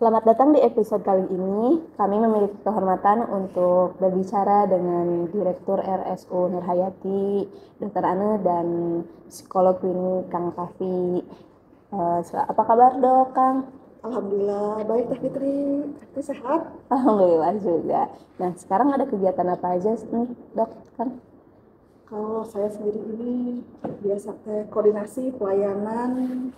Selamat datang di episode kali ini. Kami memiliki kehormatan untuk berbicara dengan Direktur RSU Nurhayati, Dr. Ane, dan psikolog klinik Kang Kafi. Apa kabar dok, Kang? Alhamdulillah, baik Teh Fitri. Fitri sehat? Alhamdulillah juga. Nah, sekarang ada kegiatan apa aja nih, dok, Kang? Kalau saya sendiri ini biasa koordinasi pelayanan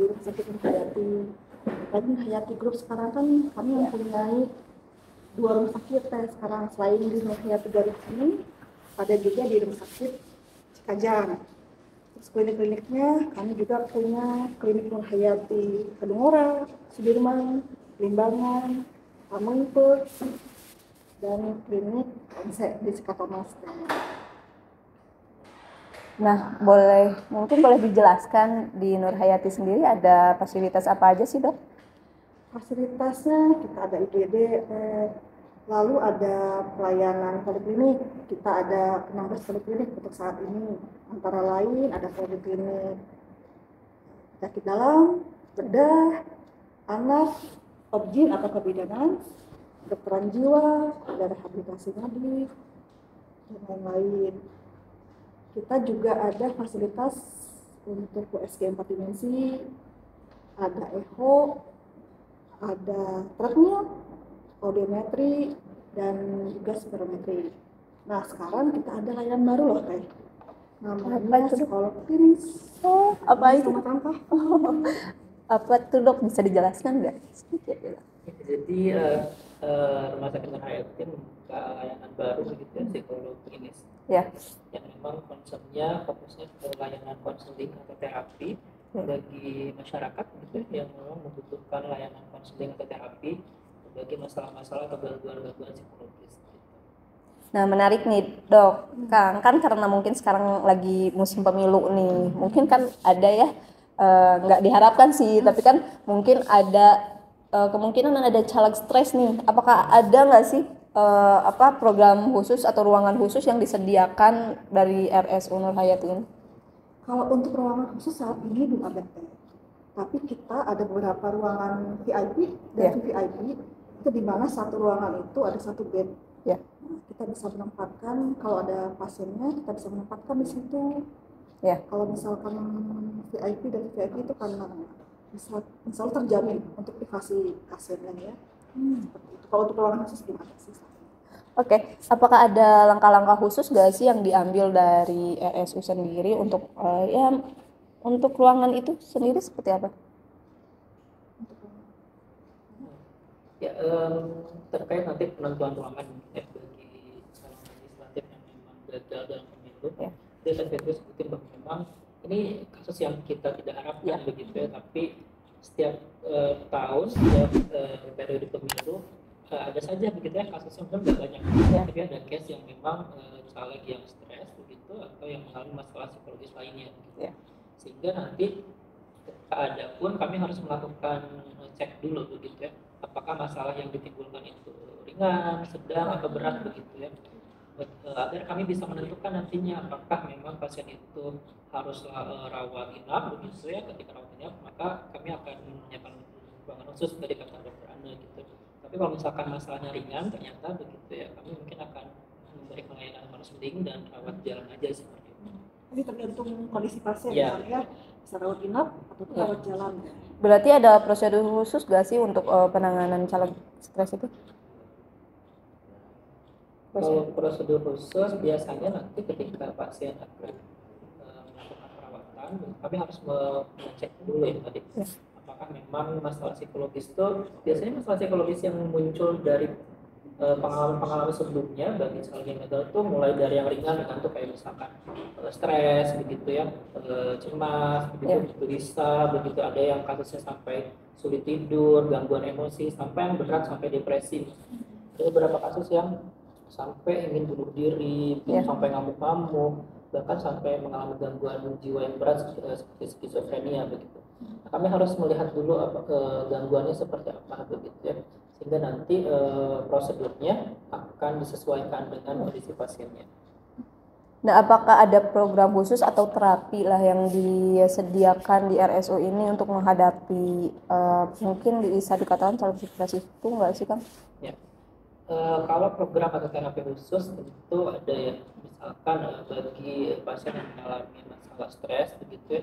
di Rumah Sakit Hayati. Lagi Hayati Group sekarang kan kami mempunyai 2 rumah sakit sekarang. Selain di Rumah Hayati Garut ini, ada juga di Rumah Sakit Cikajang. Terus klinik-kliniknya kami juga punya klinik Nur Hayati Kedungora, Sudirman, Limbangan, Pamengpeuk, dan klinik di Cikatomas. Nah, mungkin boleh dijelaskan di Nurhayati sendiri ada fasilitas apa aja sih, dok? Fasilitasnya kita ada IGD, lalu ada pelayanan poliklinik. Kita ada 16 poliklinik untuk saat ini. Antara lain ada poliklinik penyakit dalam, bedah, anak, objin atau kebidanan, kedokteran jiwa, ada rehabilitasi medik, dan lain-lain. Kita juga ada fasilitas untuk USG 4 dimensi, ada echo, ada treadmill, audiometri, dan juga spirometri. Nah, sekarang kita ada layanan baru loh, Teh. Namanya psikolog klinis. Apa itu? Sama Tante. Apa tuh, dok? Bisa dijelaskan nggak? Sedikit ya. Jadi Rumah Sakit Nurhayati membuka layanan baru begitu ya, psikolog klinis. Ya. Yang memang konsepnya fokusnya ke layanan konseling atau terapi bagi masyarakat gitu yang memang membutuhkan layanan konseling atau terapi bagi masalah-masalah atau gangguan-gangguan psikologis. Nah, menarik nih, dok. Kang, kan karena mungkin sekarang lagi musim pemilu nih, mungkin kan ada ya, nggak diharapkan sih, tapi kan mungkin ada kemungkinan ada caleg stres nih. Apakah ada nggak sih program khusus atau ruangan khusus yang disediakan dari RSU Nurhayati ini? Kalau untuk ruangan khusus saat ini belum ada, tapi kita ada beberapa ruangan VIP dan VVIP, itu di mana satu ruangan itu ada satu bed. Ya. Nah, kita bisa menempatkan, kalau ada pasiennya kita bisa menempatkan di situ. Ya. Kalau misalkan VIP dan VVIP itu karena bisa insya Allah terjamin untuk privasi pasiennya ya. Seperti itu. Kalau untuk ruangan khusus belum ada sih. Oke, apakah ada langkah-langkah khusus nggak sih yang diambil dari RSU sendiri untuk untuk ruangan itu sendiri seperti apa? Ya, terkait nanti penentuan ruangan ya, bagi calon legislatif yang memang gagal dalam pemilu, itu saya sebutin bahwa memang ini kasus yang kita tidak harapkan begitu ya, tapi setiap tahun, setiap periode pemilu ada saja begitu ya kasusnya, mungkin nggak banyak, tapi ada case yang memang caleg yang stres begitu atau yang mengalami masalah psikologis lainnya begitu. Sehingga nanti ada pun kami harus melakukan cek dulu begitu ya, apakah masalah yang ditimbulkan itu ringan, sedang atau berat begitu ya, agar kami bisa menentukan nantinya apakah memang pasien itu harus rawat inap begitu ya. Ketika rawat inap maka kami akan menyiapkan ruangan khusus dari kata dokter Anda gitu. Tapi kalau misalkan masalahnya ringan ternyata begitu ya, kami mungkin akan memberikan layanan konseling dan rawat jalan aja seperti itu. Jadi tergantung kondisi pasien ya, bisa rawat inap atau rawat jalan. Berarti ada prosedur khusus gak sih untuk penanganan caleg stres itu? Kalau prosedur khusus biasanya nanti ketika pasien akan melakukan perawatan, kami harus mengecek dulu ya tadi. Apakah memang masalah psikologis itu, biasanya masalah psikologis yang muncul dari pengalaman-pengalaman sebelumnya bagi caleg yang gagal itu mulai dari yang ringan kan tuh kayak misalkan stres begitu ya, cemas begitu, gelisah begitu, ada yang kasusnya sampai sulit tidur, gangguan emosi, sampai yang berat sampai depresi. Ada beberapa kasus yang sampai ingin bunuh diri, sampai ngamuk-ngamuk, bahkan sampai mengalami gangguan jiwa yang berat seperti skizofrenia begitu. Nah, kami harus melihat dulu gangguannya seperti apa begitu ya, sehingga nanti prosedurnya akan disesuaikan dengan kondisi pasiennya. Nah, apakah ada program khusus atau terapi lah yang disediakan di RSU ini untuk menghadapi mungkin bisa dikatakan calon depresi itu nggak sih, Kang? Ya. Kalau program atau terapi khusus tentu ada ya, misalkan bagi pasien yang mengalami masalah stres begitu ya,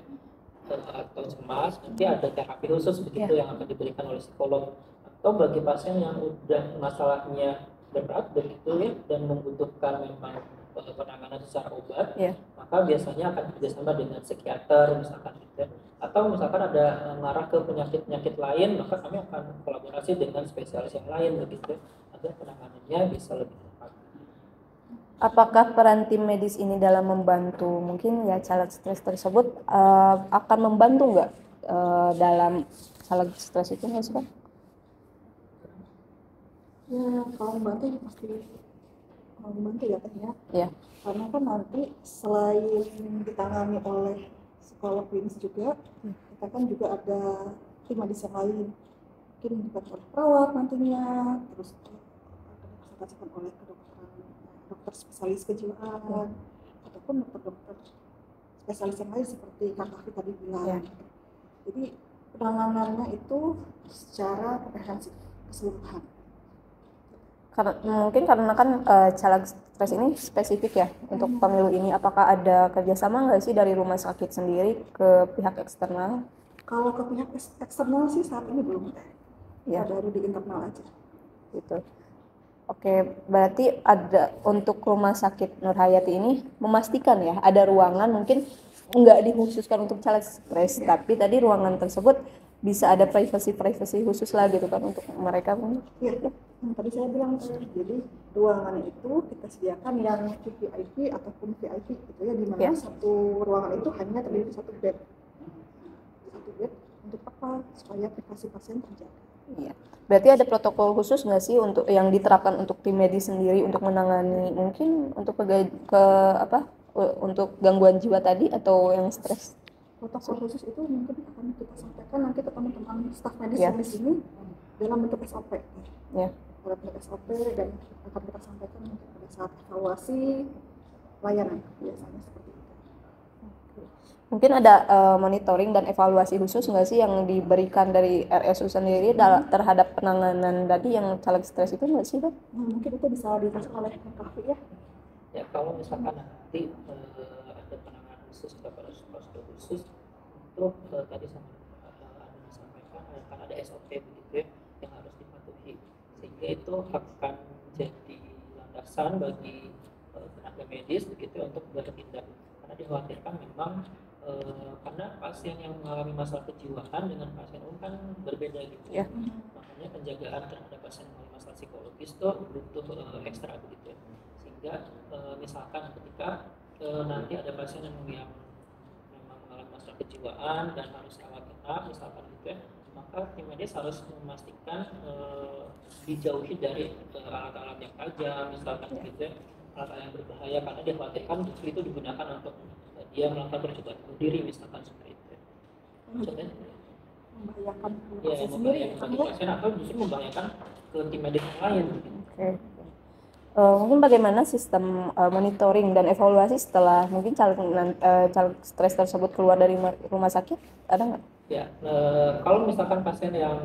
atau cemas, nanti ada terapi khusus begitu yang akan diberikan oleh psikolog. Atau bagi pasien yang udah masalahnya berat begitu ya dan membutuhkan memang penanganan secara obat, maka biasanya akan kerjasama dengan psikiater misalkan gitu ya. Atau misalkan ada mengarah ke penyakit-penyakit lain, maka kami akan kolaborasi dengan spesialis yang lain begitu agar penanganannya bisa lebih tepat. Apakah peran tim medis ini dalam membantu mungkin ya caleg stres tersebut akan membantu nggak dalam caleg stres itu nggak sih, Kang? Ya kalau membantu ya pasti membantu ya Teh ya. Iya. Karena kan nanti selain ditangani oleh psikolog klinis juga, kita kan juga ada tim medis yang lain, mungkin dibantu oleh perawat nantinya, terus ada dikonsultasikan oleh dokter spesialis kejiwaan ataupun dokter spesialis yang lain seperti Kak Kafi tadi bilang. Jadi penanganannya itu secara komprehensif keseluruhan. Mungkin karena kan caleg stres ini spesifik ya untuk pemilu ini, apakah ada kerjasama nggak sih dari rumah sakit sendiri ke pihak eksternal? Kalau ke pihak eksternal sih saat ini belum, baru di internal aja. Gitu. Oke, berarti ada untuk rumah sakit Nur Hayati ini memastikan ya ada ruangan mungkin nggak dikhususkan untuk caleg stres, tapi tadi ruangan tersebut bisa ada privasi khusus lah gitu kan untuk mereka. Iya. Tadi saya bilang jadi ruangan itu kita sediakan yang VIP ataupun VIP gitu ya, di mana satu ruangan itu hanya terdiri satu bed untuk apa? Supaya privasi pasien terjaga. Iya. Berarti ada protokol khusus nggak sih untuk yang diterapkan untuk tim medis sendiri untuk menangani mungkin untuk untuk gangguan jiwa tadi atau yang stres? Protokol khusus itu mungkin akan kita sampaikan nanti ke teman-teman staf medis yang di sini dalam bentuk SOP. Dalam bentuk SOP dan akan kita sampaikan mungkin pada saat evaluasi layanan biasanya seperti itu. Mungkin ada monitoring dan evaluasi khusus nggak sih yang diberikan dari RSU sendiri terhadap penanganan tadi yang caleg stres itu nggak sih, Pak? Mungkin itu bisa dikasih oleh Kafi ya. Ya kalau misalkan nanti ada penanganan khusus atau prosedur khusus untuk tadi sama Anda disampaikan akan ada SOP begitu ya yang harus dipatuhi, sehingga itu akan jadi landasan bagi tenaga medis begitu untuk bertindak, karena dikhawatirkan memang karena pasien yang mengalami masalah kejiwaan dengan pasien umum kan berbeda gitu ya. Makanya penjagaan terhadap pasien yang mengalami masalah psikologis itu butuh ekstra begitu ya. Sehingga misalkan ketika nanti ada pasien yang memang mengalami masalah kejiwaan dan harus rawat inap misalkan gitu ya, maka tim medis harus memastikan dijauhi dari alat-alat yang tajam misalkan gitu ya, alat-alat yang berbahaya, karena dikhawatirkan justru itu digunakan untuk dia melakukan percobaan bunuh diri misalkan seperti itu. Contohnya membahayakan pasien sendiri bagi pasien atau justru membahayakan ke tim medis yang lain. Mungkin bagaimana sistem monitoring dan evaluasi setelah mungkin caleg stres tersebut keluar dari rumah sakit, ada nggak? Ya, kalau misalkan pasien yang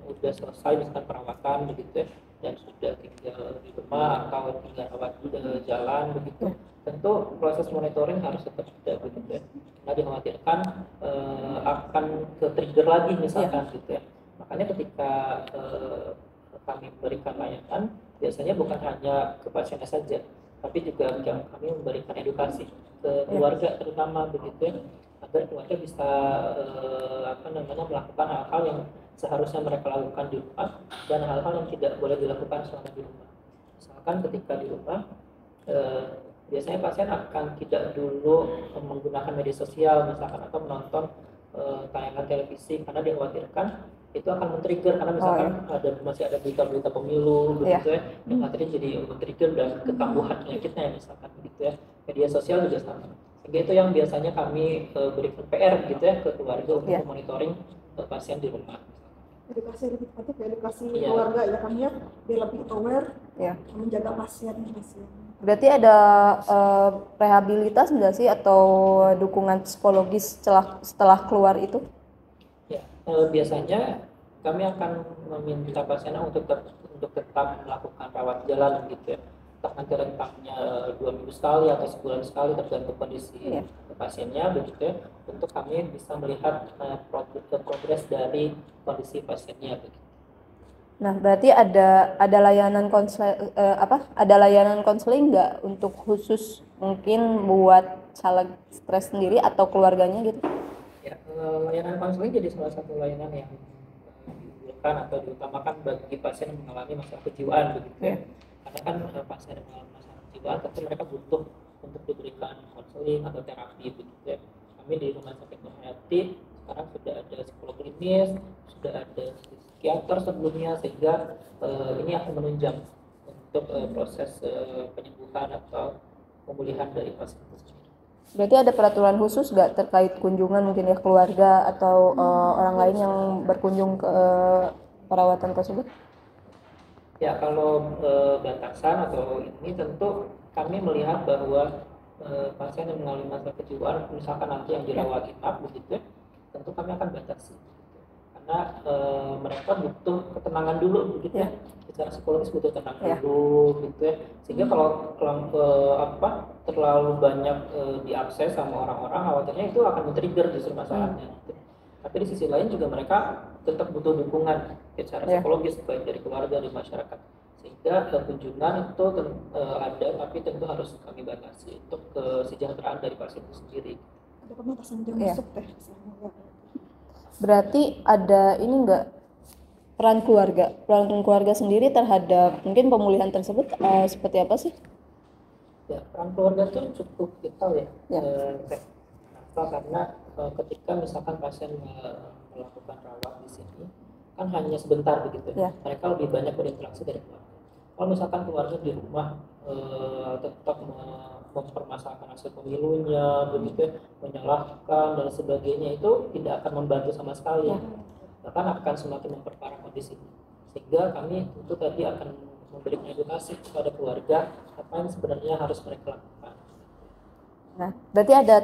sudah selesai misalkan perawatan begitu ya, dan sudah tinggal di rumah atau tinggal rawat jalan begitu, tentu proses monitoring harus tetap ada begitu ya, karena dikhawatirkan akan ke trigger lagi misalkan gitu ya. Makanya ketika kami memberikan layanan, biasanya bukan hanya ke pasiennya saja, tapi juga kami memberikan edukasi ke keluarga terutama begitu ya, agar keluarga bisa melakukan hal-hal yang seharusnya mereka lakukan di rumah dan hal-hal yang tidak boleh dilakukan selama di rumah. Misalkan ketika di rumah biasanya pasien akan tidak dulu menggunakan media sosial misalkan atau menonton tayangan televisi karena dikhawatirkan itu akan men-trigger, karena misalkan masih ada berita-berita pemilu begitu ya, yang akhirnya jadi men-trigger dan ketambuhan penyakitnya misalkan begitu ya. Media sosial juga sama. Sehingga itu yang biasanya kami berikan PR gitu ya ke keluarga untuk monitoring pasien di rumah. Edukasi lebih penting, edukasi keluarga ya kami ya, biar lebih aware menjaga pasien. Berarti ada rehabilitas nggak sih atau dukungan psikologis setelah keluar itu? Ya, biasanya kami akan meminta pasiennya untuk tetap melakukan rawat jalan gitu ya. Entah nanti rentangnya 2 minggu sekali atau sebulan sekali tergantung kondisi pasiennya begitu ya. Untuk kami bisa melihat progres dari kondisi pasiennya begitu. Nah, berarti ada layanan ada layanan konseling nggak untuk khusus mungkin buat caleg stres sendiri atau keluarganya gitu? Ya, layanan konseling jadi salah satu layanan yang diunggulkan atau diutamakan bagi pasien yang mengalami masalah kejiwaan begitu ya. Karena kan pasien yang mengalami masalah kejiwaan tentu mereka butuh untuk diberikan konseling atau terapi begitu ya. Kami di Rumah Sakit Nur Hayati sekarang sudah ada psikolog klinis, sudah ada psikiater sebelumnya, sehingga ini akan menunjang untuk proses penyembuhan atau pemulihan dari pasien tersebut. Berarti ada peraturan khusus nggak terkait kunjungan mungkin ya keluarga atau orang lain yang berkunjung ke perawatan tersebut? Ya, kalau batasan atau ini tentu kami melihat bahwa pasien yang mengalami masalah kejiwaan, misalkan nanti yang dirawat inap begitu, tentu kami akan batasi. Karena mereka butuh ketenangan dulu begitu ya. Secara psikologis butuh tenang dulu gitu ya. Sehingga kalau terlalu banyak diakses sama orang-orang, khawatirnya itu akan men-trigger justru masalahnya gitu. Tapi di sisi lain juga mereka tetap butuh dukungan secara psikologis baik dari keluarga dan masyarakat, sehingga kunjungan itu ada, tapi tentu harus kami batasi untuk kesejahteraan dari pasien itu sendiri. Ada pembatasan jam masuk teh. Berarti ada ini enggak peran keluarga sendiri terhadap mungkin pemulihan tersebut seperti apa sih? Ya, peran keluarga itu cukup vital ya. Karena ketika misalkan pasien melakukan rawat di sini kan hanya sebentar begitu, mereka lebih banyak berinteraksi dari keluarga. Kalau misalkan keluarga di rumah tetap mempermasalahkan hasil pemilunya begitu, menyalahkan dan sebagainya, itu tidak akan membantu sama sekali, bahkan akan semakin memperparah kondisi. Sehingga kami tentu tadi akan memberikan edukasi kepada keluarga apa yang sebenarnya harus mereka lakukan. Nah, berarti ada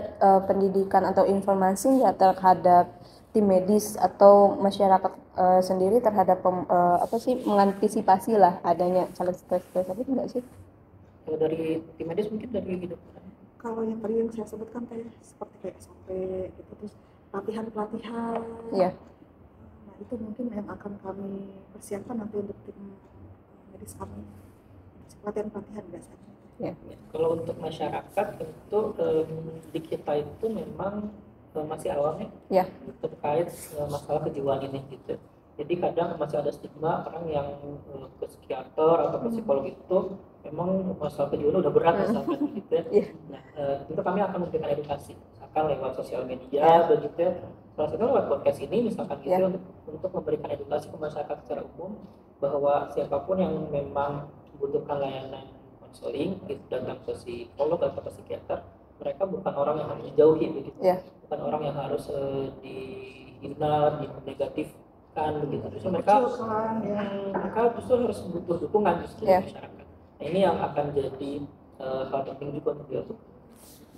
pendidikan atau informasi nggak terhadap tim medis atau masyarakat sendiri terhadap mengantisipasi lah adanya caleg stres tersebut nggak sih? Kalau dari tim medis mungkin dari hidup. Kalau yang tadi yang saya sebutkan seperti kayak SOP gitu, terus pelatihan. Iya. Nah, itu mungkin yang akan kami persiapkan nanti untuk tim medis kami. Pelatihan biasanya. Ya. Kalau untuk masyarakat tentu di kita itu memang masih awam ya, terkait masalah kejiwaan ini gitu. Jadi kadang masih ada stigma orang yang ke psikiater atau ke psikolog itu memang masalah kejiwaan udah berat misalkan gitu ya. Nah, tentu kami akan memberikan edukasi, misalkan lewat sosial media begitu ya. Salah satu lewat podcast ini misalkan gitu, untuk memberikan edukasi ke masyarakat secara umum bahwa siapapun yang memang membutuhkan layanan konseling gitu, datang ke psikolog atau ke psikiater, mereka bukan orang yang harus dijauhi begitu, bukan orang yang harus dihina, dinegatifkan begitu. Terus mereka justru harus butuh dukungan justru dari masyarakat. Nah, ini yang akan jadi hal penting juga untuk dilakukan.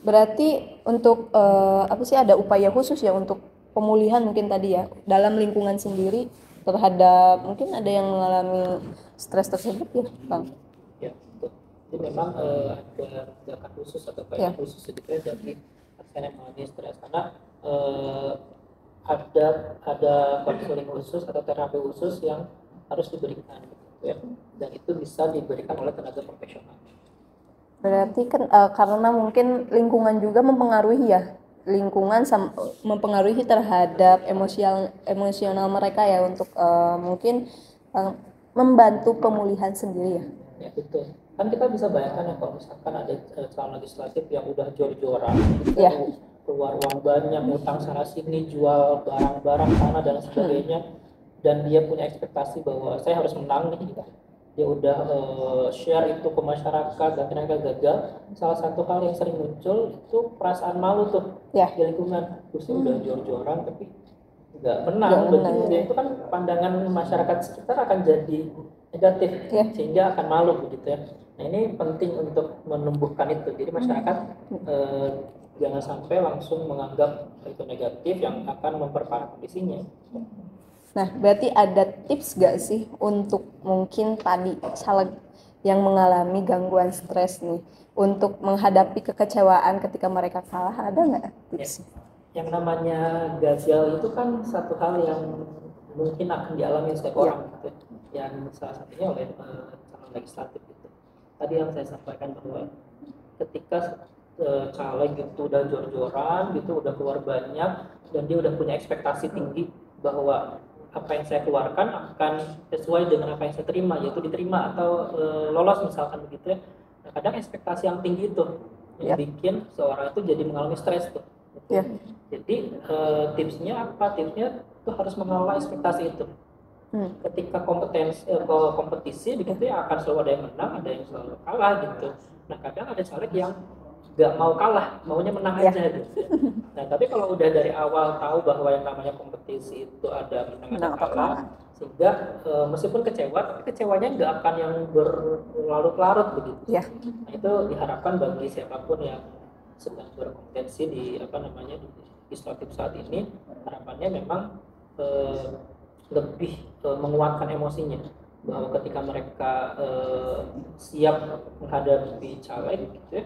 Berarti untuk ada upaya khusus ya untuk pemulihan mungkin tadi ya dalam lingkungan sendiri terhadap mungkin ada yang mengalami stres tersebut ya, Bang? Ya, betul. Jadi memang ada tindakan khusus atau upaya khusus gitu ya dari pasien yang mengalami stres, karena ada konseling khusus atau terapi khusus yang harus diberikan gitu ya, dan itu bisa diberikan oleh tenaga profesional. Berarti kan karena mungkin lingkungan juga mempengaruhi ya, mempengaruhi terhadap emosional mereka ya untuk mungkin membantu pemulihan sendiri ya. Ya betul. Kan kita bisa bayangkan ya kalau misalkan ada calon legislatif yang udah jor-joran, keluar uang banyak, utang sana sini, jual barang-barang sana dan sebagainya, dan dia punya ekspektasi bahwa saya harus menang nih, dia udah share itu ke masyarakat dan ternyata gagal. Salah satu hal yang sering muncul itu perasaan malu tuh di lingkungan, terus udah jor-joran tapi nggak menang begitu ya. Itu kan pandangan masyarakat sekitar akan jadi negatif, sehingga akan malu begitu ya. Nah ini penting untuk menumbuhkan itu. Jadi masyarakat jangan sampai langsung menganggap itu negatif yang akan memperparah kondisinya. Nah, berarti ada tips gak sih untuk mungkin tadi caleg yang mengalami gangguan stres nih untuk menghadapi kekecewaan ketika mereka kalah, ada nggak tips? Yang namanya gagal itu kan satu hal yang mungkin akan dialami setiap orang gitu. Yang salah satunya oleh calon legislatif gitu. Tadi yang saya sampaikan bahwa ketika caleg itu udah jor-joran gitu, udah keluar banyak dan dia udah punya ekspektasi tinggi bahwa apa yang saya keluarkan akan sesuai dengan apa yang saya terima, yaitu diterima atau lolos misalkan begitu ya. Nah, kadang ekspektasi yang tinggi itu yang bikin seorang itu jadi mengalami stres tuh. Jadi tipsnya apa? Tipsnya itu harus mengelola ekspektasi itu. Ketika kompetisi begitu ya akan selalu ada yang menang, ada yang selalu kalah gitu. Nah kadang ada caleg yang nggak mau kalah, maunya menang aja gitu. Nah tapi kalau udah dari awal tahu bahwa yang namanya kompetisi itu ada menang ada kalah, sehingga meskipun kecewa, tapi kecewanya nggak akan yang berlarut-larut begitu. Nah itu diharapkan bagi siapapun yang sedang berkompetensi di di legislatif saat ini, harapannya memang lebih menguatkan emosinya, bahwa ketika mereka siap menghadapi caleg gitu ya,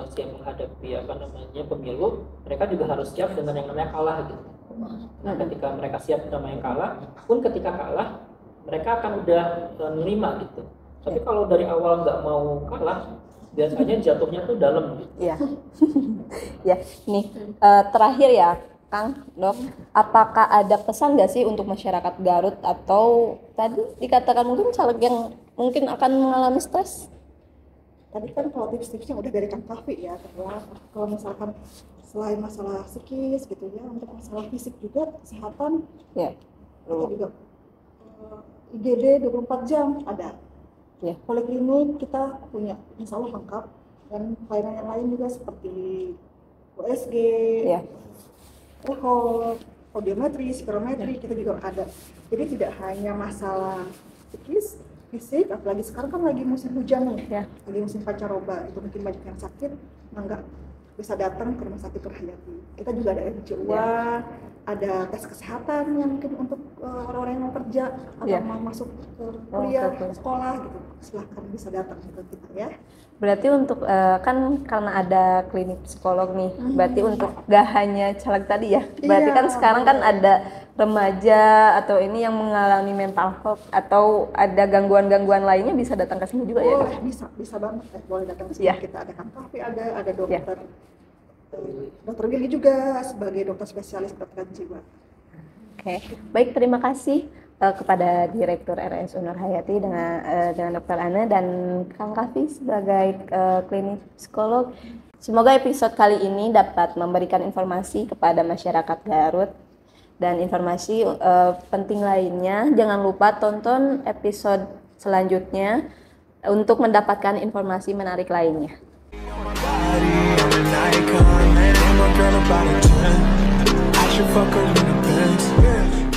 siap menghadapi pemilu, mereka juga harus siap dengan yang namanya kalah gitu. Nah ketika mereka siap sama yang kalah, pun ketika kalah mereka akan udah nerima gitu. Tapi kalau dari awal nggak mau kalah, biasanya jatuhnya tuh dalam gitu. Ya, nih terakhir ya Kang, Dok, apakah ada pesan nggak sih untuk masyarakat Garut atau tadi dikatakan mungkin caleg yang mungkin akan mengalami stres? Tadi kan kalau tips-tipsnya udah dari Kang Kavi ya, kalau misalkan selain masalah psikis gitu ya, untuk masalah fisik juga, kesehatan, kita juga IGD 24 jam ada. Poliklinik kita punya, insya Allah lengkap, dan pelayanan yang lain juga seperti USG, audiometri, spirometri, kita juga ada. Jadi tidak hanya masalah psikis, fisik, apalagi sekarang kan lagi musim hujan nih, lagi musim pancaroba, itu mungkin banyak yang sakit, enggak bisa datang ke rumah sakit Hayati. Kita juga ada RCUA, ada tes kesehatan yang mungkin untuk orang-orang yang mau kerja atau mau masuk ke kuliah, sekolah gitu, silahkan bisa datang ke kita ya. Berarti untuk kan karena ada klinik psikolog nih, berarti untuk gak hanya caleg tadi ya, berarti kan sekarang kan ada remaja atau ini yang mengalami mental health atau ada gangguan-gangguan lainnya bisa datang ke sini juga ya? Bisa banget, boleh datang ke sini. Kita ada Kang Kavi, ada dokter Dokter Willy juga sebagai dokter spesialis kedokteran jiwa. Baik, terima kasih kepada Direktur RSU Nur Hayati dengan Dr. Ana dan Kang Kavi sebagai klinik psikolog. Semoga episode kali ini dapat memberikan informasi kepada masyarakat Garut dan informasi penting lainnya. Jangan lupa tonton episode selanjutnya untuk mendapatkan informasi menarik lainnya. I should fuck her in the Benz.